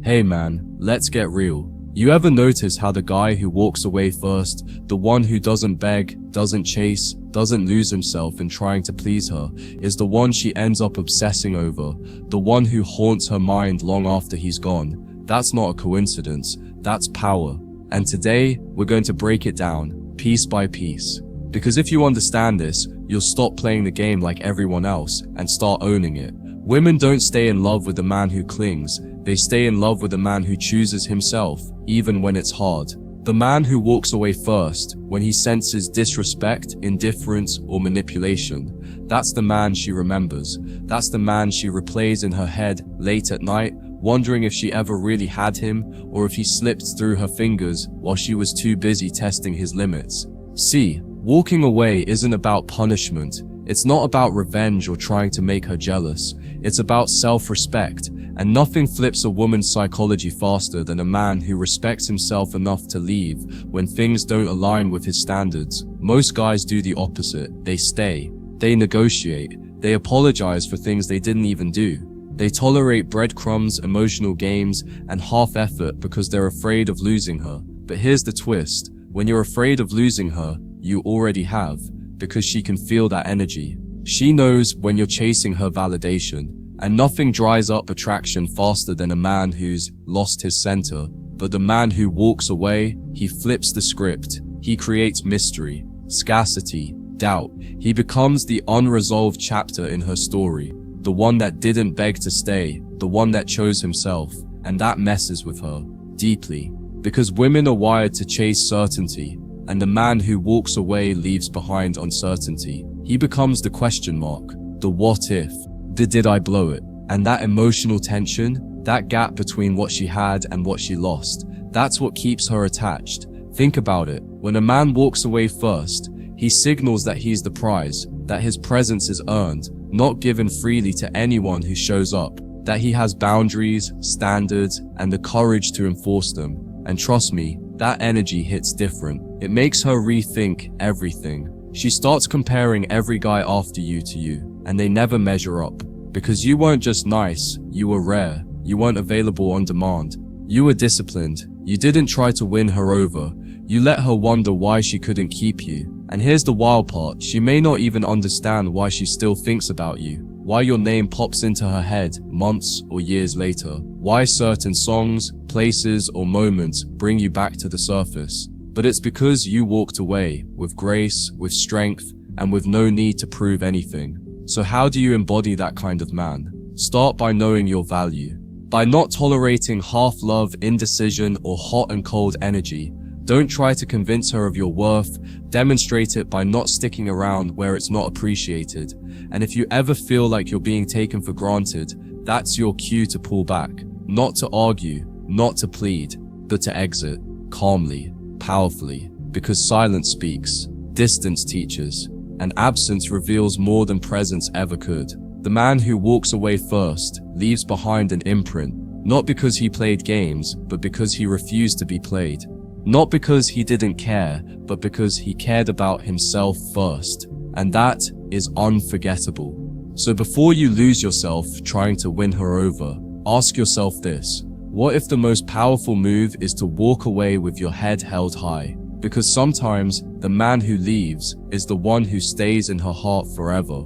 Hey man, let's get real. You ever notice how the guy who walks away first, the one who doesn't beg, doesn't chase, doesn't lose himself in trying to please her, is the one she ends up obsessing over, the one who haunts her mind long after he's gone? That's not a coincidence, that's power. And today, we're going to break it down, piece by piece. Because if you understand this, you'll stop playing the game like everyone else and start owning it. Women don't stay in love with the man who clings, they stay in love with the man who chooses himself, even when it's hard. The man who walks away first, when he senses disrespect, indifference, or manipulation. That's the man she remembers. That's the man she replays in her head late at night, wondering if she ever really had him, or if he slipped through her fingers while she was too busy testing his limits. See, walking away isn't about punishment. It's not about revenge or trying to make her jealous. It's about self-respect, and nothing flips a woman's psychology faster than a man who respects himself enough to leave when things don't align with his standards. Most guys do the opposite. They stay. They negotiate. They apologize for things they didn't even do. They tolerate breadcrumbs, emotional games, and half effort because they're afraid of losing her. But here's the twist. When you're afraid of losing her, you already have, because she can feel that energy. She knows when you're chasing her validation, and nothing dries up attraction faster than a man who's lost his center. But the man who walks away, he flips the script. He creates mystery, scarcity, doubt. He becomes the unresolved chapter in her story, the one that didn't beg to stay, the one that chose himself, and that messes with her deeply. Because women are wired to chase certainty, and the man who walks away leaves behind uncertainty. He becomes the question mark, the what if, the did I blow it? And that emotional tension, that gap between what she had and what she lost, that's what keeps her attached. Think about it. When a man walks away first, he signals that he's the prize, that his presence is earned, not given freely to anyone who shows up, that he has boundaries, standards, and the courage to enforce them. And trust me, that energy hits different. It makes her rethink everything. She starts comparing every guy after you to you, and they never measure up. Because you weren't just nice, you were rare. You weren't available on demand. You were disciplined. You didn't try to win her over. You let her wonder why she couldn't keep you. And here's the wild part, she may not even understand why she still thinks about you. Why your name pops into her head months or years later. Why certain songs, places, or moments bring you back to the surface. But it's because you walked away with grace, with strength, and with no need to prove anything. So how do you embody that kind of man? Start by knowing your value. By not tolerating half-love, indecision, or hot and cold energy. Don't try to convince her of your worth. Demonstrate it by not sticking around where it's not appreciated. And if you ever feel like you're being taken for granted, that's your cue to pull back. Not to argue, not to plead, but to exit, calmly, powerfully. Because silence speaks, distance teaches, and absence reveals more than presence ever could. The man who walks away first leaves behind an imprint, not because he played games, but because he refused to be played. Not because he didn't care, but because he cared about himself first. And that is unforgettable. So before you lose yourself trying to win her over, ask yourself this. What if the most powerful move is to walk away with your head held high? Because sometimes the man who leaves is the one who stays in her heart forever.